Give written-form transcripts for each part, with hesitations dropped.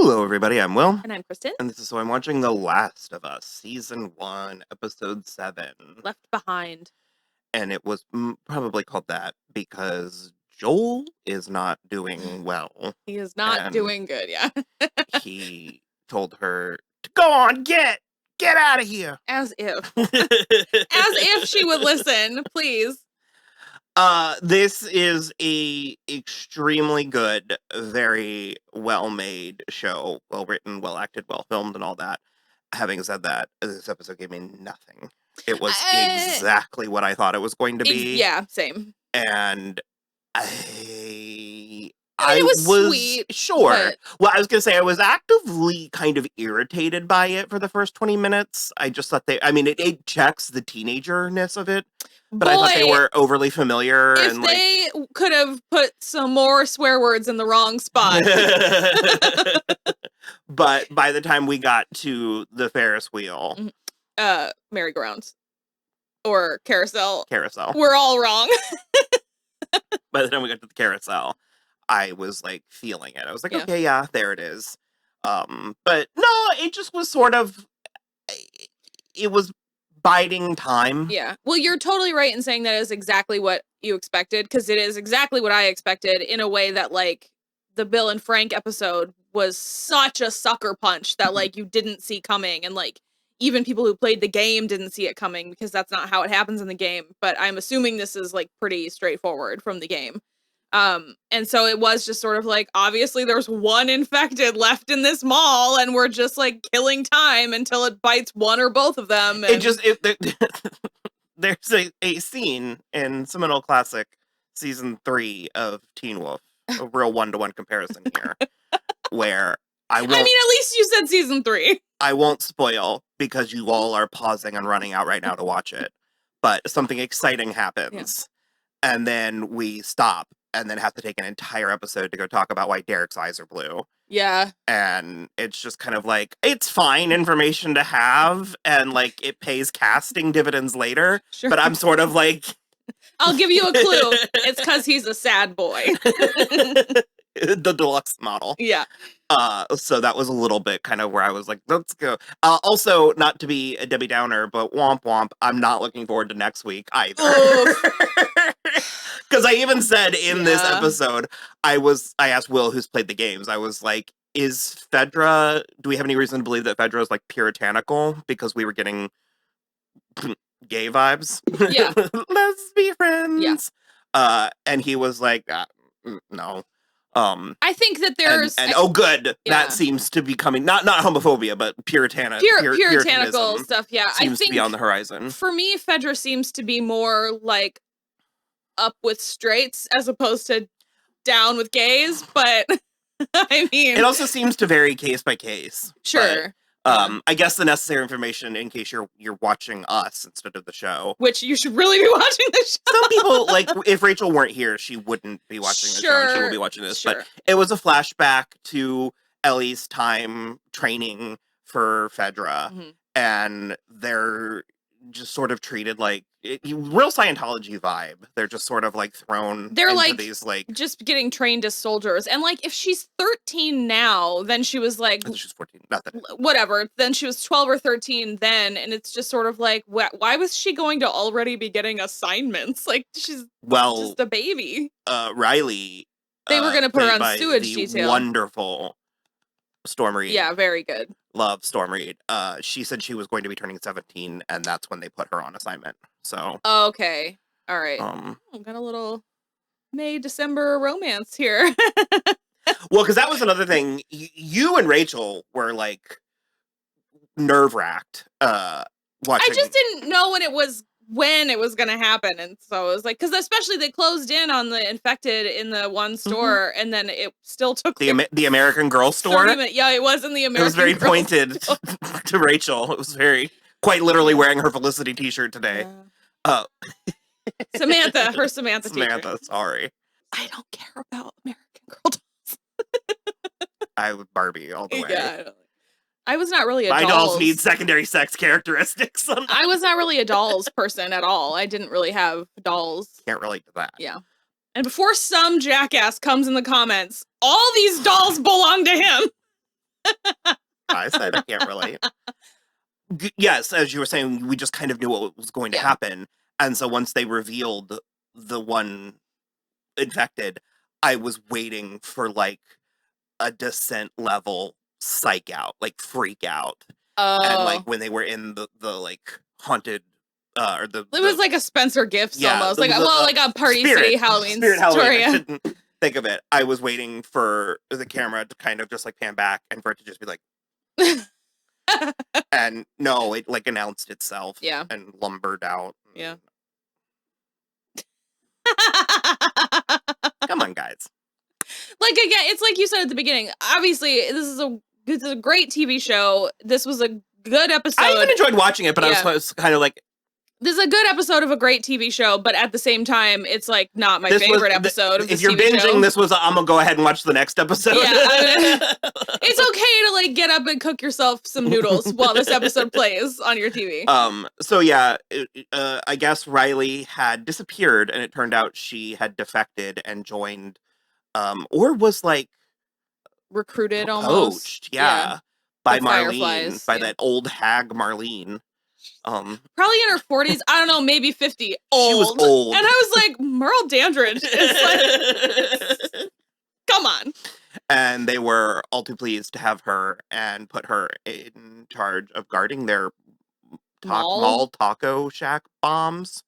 Hello, everybody. I'm Will, And I'm Kristen. and this is so I'm watching The Last of Us, Season 1, Episode 7. Left Behind. And it was probably called that because Joel is not doing well. He is not doing good, yeah. He told her to go on, get out of here. As if. As if she would listen, please. This is a extremely good, very well-made show. Well written, well acted, well filmed, and all that. Having said that, this episode gave me nothing. It was exactly what I thought it was going to be. Yeah, same. And it was sweet. Sure. But... Well, I was going to say, I was actively kind of irritated by it for the first 20 minutes. I just thought it checks the teenager-ness of it. But I thought they were overly familiar. If they could have put some more swear words in the wrong spot. But by the time we got to the Ferris wheel. Merry-go-rounds. Or carousel. Carousel. We're all wrong. By the time we got to the carousel, I was like feeling it. I was like, okay, yeah, there it is. But no, it just was sort of, it was biding time. Yeah. Well, you're totally right in saying that is exactly what you expected, because it is exactly what I expected, in a way that, like, the Bill and Frank episode was such a sucker punch that, like, you didn't see coming, and, like, even people who played the game didn't see it coming, because that's not how it happens in the game. But I'm assuming this is, like, pretty straightforward from the game. And so it was just sort of like, obviously there's one infected left in this mall, and we're just like killing time until it bites one or both of them. And... There's a scene in Seminole Classic Season 3 of Teen Wolf, a real one-to-one comparison here, where I mean, at least you said Season 3. I won't spoil, because you all are pausing and running out right now to watch it. But something exciting happens, and then we stop, and then have to take an entire episode to go talk about why Derek's eyes are blue. Yeah. And it's just kind of like, it's fine information to have, and like it pays casting dividends later. Sure. But I'm sort of like... I'll give you a clue. It's because he's a sad boy. The deluxe model. Yeah. So that was a little bit kind of where I was like, let's go. Also, not to be a Debbie Downer, but womp womp, I'm not looking forward to next week either. Because I even said in this episode, I asked Will, who's played the games, I was like, is Fedra, do we have any reason to believe that Fedra is like puritanical? Because we were getting gay vibes. Yeah. Let's be friends. Yeah. And he was like, no. I think that there's good. Yeah. That seems to be coming. Not homophobia, but puritanical stuff. Yeah, seems to be on the horizon. For me, Fedra seems to be more like up with straights as opposed to down with gays. But I mean, it also seems to vary case by case. Sure. But, I guess the necessary information in case you're watching us instead of the show. Which you should really be watching the show. Some people, like, if Rachel weren't here, she wouldn't be watching the show, and she will be watching this. Sure. But it was a flashback to Ellie's time training for Fedra, and they're just sort of treated like real Scientology vibe. They're just sort of like thrown into like these like just getting trained as soldiers. And like if she's 13 now, then she was like, I think she's 14, nothing. Whatever. Then she was 12 or 13 then, and it's just sort of like, why was she going to already be getting assignments? Like she's just a baby. Riley. They were going to put her on sewage detail. Wonderful Storm Reed. Yeah, very good. Love Storm Reed. She said she was going to be turning 17, and that's when they put her on assignment. So. Okay. All right. Got a little May-December romance here. Well, because that was another thing. You and Rachel were like nerve-wracked watching. I just didn't know when it was going to happen. And so it was like, because especially they closed in on the infected in the one store, and then it still took the American Girl store. Yeah, it was in the American Girl. It was very pointed to Rachel. It was very quite literally wearing her Felicity t-shirt today. Samantha t-shirt. Samantha, sorry. I don't care about American Girl dolls. I would Barbie all the way. Yeah, I was not really a My dolls. dolls need secondary sex characteristics. I was not really a dolls person at all. I didn't really have dolls. Can't relate to that. Yeah. And before some jackass comes in the comments, all these dolls belong to him. I said I can't relate. Yes, as you were saying, we just kind of knew what was going to happen. And so once they revealed the one infected, I was waiting for like a Descent level psych out, like freak out. And like when they were in the like haunted or it was like a Spencer Gifts almost. Like like a Party Spirit, City Halloween Spirit story. Halloween. I couldn't think of it. I was waiting for the camera to kind of just like pan back and for it to just be like and no, it like announced itself and lumbered out. Yeah. Come on, guys. Like, again, it's like you said at the beginning. Obviously, this is a great TV show. This was a good episode. I even enjoyed watching it, but I was kind of like, this is a good episode of a great TV show, but at the same time, it's like not my favorite episode of this TV show. If you're binging, this was I'm gonna go ahead and watch the next episode. Yeah, it's okay to like get up and cook yourself some noodles while this episode plays on your TV. So yeah, I guess Riley had disappeared, and it turned out she had defected and joined, or was like recruited almost. Yeah, by Marlene, by that old hag Marlene. Probably in her 40s. I don't know, maybe 50. Old. She was old. And I was like, Merle Dandridge is like, come on. And they were all too pleased to have her and put her in charge of guarding their mall taco shack bombs.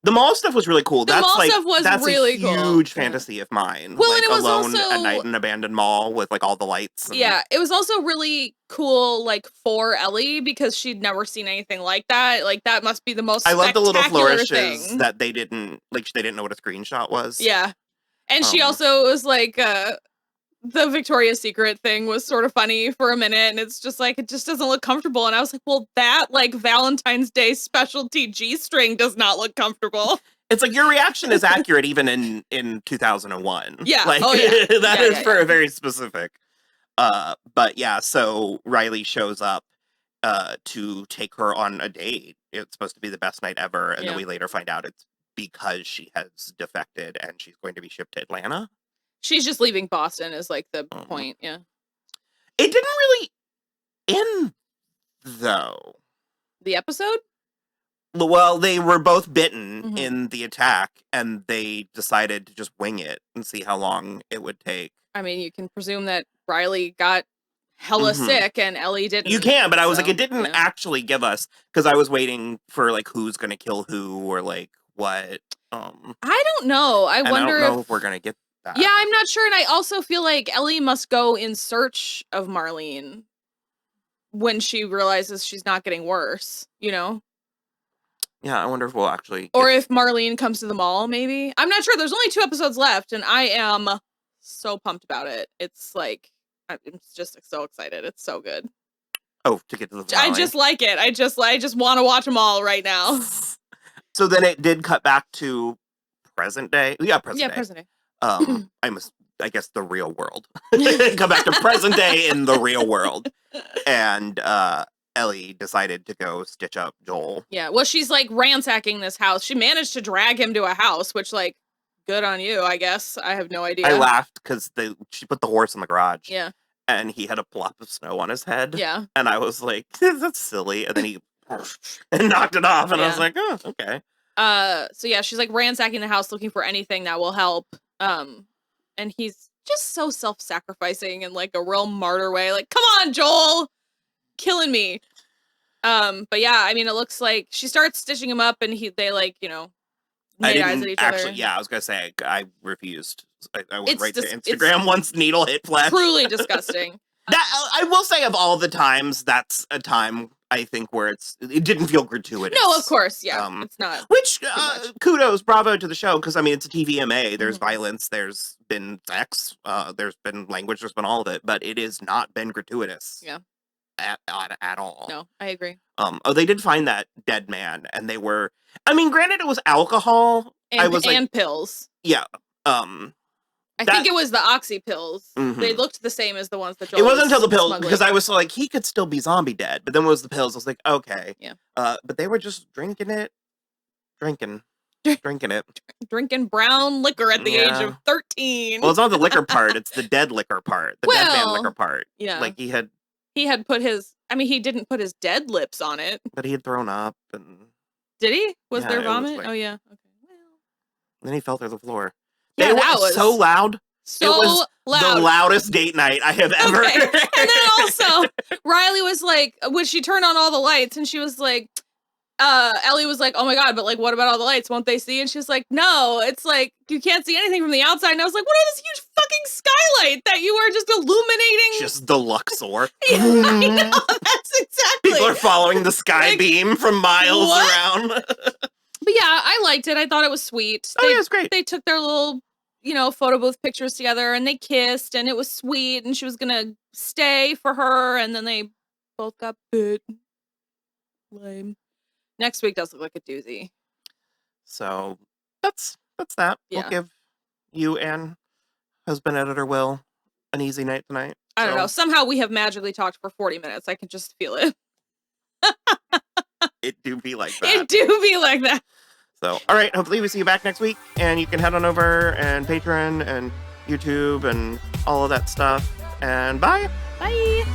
The mall stuff was really cool. That's really a huge fantasy of mine. Well, like, and it was alone also at night in an abandoned mall with like all the lights. Yeah, it was also really cool, like for Ellie, because she'd never seen anything like that. Like that must be the most. I love the little flourishes that they didn't know what a screenshot was. Yeah, and she also was like. The Victoria's Secret thing was sort of funny for a minute, and it's just like, it just doesn't look comfortable. And I was like, well, that like Valentine's Day specialty G-string does not look comfortable. It's like your reaction is accurate even in 2001. Yeah. Like, that is for a very specific. But yeah, so Riley shows up to take her on a date. It's supposed to be the best night ever. And then we later find out it's because she has defected and she's going to be shipped to Atlanta. She's just leaving Boston is like the point, yeah. It didn't really end, though. The episode? Well, they were both bitten in the attack, and they decided to just wing it and see how long it would take. I mean, you can presume that Riley got hella sick and Ellie didn't. You can, but I was like, it didn't actually give us, because I was waiting for like who's going to kill who or like what. I don't know. I wonder if we're going to get that. Yeah, I'm not sure. And I also feel like Ellie must go in search of Marlene when she realizes she's not getting worse, you know? Yeah, I wonder if we'll actually... Or if Marlene comes to the mall, maybe. I'm not sure. There's only 2 episodes left, and I am so pumped about it. It's like, I'm just so excited. It's so good. Oh, to get to the finale. I just like it. I just want to watch them all right now. So then it did cut back to present day. Yeah, present day. Present day. I guess the real world. Come back to present day in the real world. And Ellie decided to go stitch up Joel. Yeah, well, she's like ransacking this house. She managed to drag him to a house, which like, good on you, I guess. I have no idea. I laughed because she put the horse in the garage. Yeah. And he had a plop of snow on his head. Yeah. And I was like, that's silly. And then he and knocked it off. And I was like, oh, okay. So yeah, she's like ransacking the house looking for anything that will help. And he's just so self-sacrificing in like a real martyr way. Like, come on, Joel, killing me. But yeah, I mean, it looks like she starts stitching him up, and they like, you know, made eyes at each other. Yeah, I was gonna say I refused. I went right to Instagram once needle hit flesh. Truly disgusting. That I will say, of all the times, that's a time I think where it didn't feel gratuitous. No, of course, yeah, it's not. Which kudos, bravo to the show, because I mean it's a TVMA. There's violence, there's been sex, there's been language, there's been all of it, but it has not been gratuitous. Yeah, at all. No, I agree. They did find that dead man, and they were. I mean, granted, it was alcohol. And pills. Yeah. I think it was the oxy pills. They looked the same as the ones that Joel It wasn't until the pills, smuggling. because I was like, he could still be zombie dead. But then when it was the pills, I was like, okay. Yeah. But they were just drinking it. Drinking. drinking it. Drinking brown liquor at the age of 13. Well, it's not the liquor part. It's the dead liquor part. The dead man liquor part. Yeah. Like he had put his, he didn't put his dead lips on it. But he had thrown up and... Did he? Was there vomit? Was like, oh, yeah. Okay. Well. Then he fell through the floor. Yeah, it was so loud. So it was loud. The loudest date night I have ever. Okay. And then also, Riley was like, when she turned on all the lights, and she was like, Ellie was like, oh my God, but like, what about all the lights? Won't they see? And she's like, no, it's like, you can't see anything from the outside. And I was like, what are this huge fucking skylight that you are just illuminating? Just the Luxor. Yeah, I know, that's exactly. People are following the sky beam from miles around. But yeah, I liked it. I thought it was sweet. Yeah, it was great. They took their little, photo booth pictures together, and they kissed, and it was sweet, and she was gonna stay for her, and then they both got bit. Lame. Next week does look like a doozy. So that's that. Yeah. We'll give you and husband editor Will an easy night tonight. I don't know. Somehow we have magically talked for 40 minutes. I can just feel it. It do be like that. It do be like that. So, all right. Hopefully we see you back next week, and you can head on over and Patreon and YouTube and all of that stuff. And bye. Bye.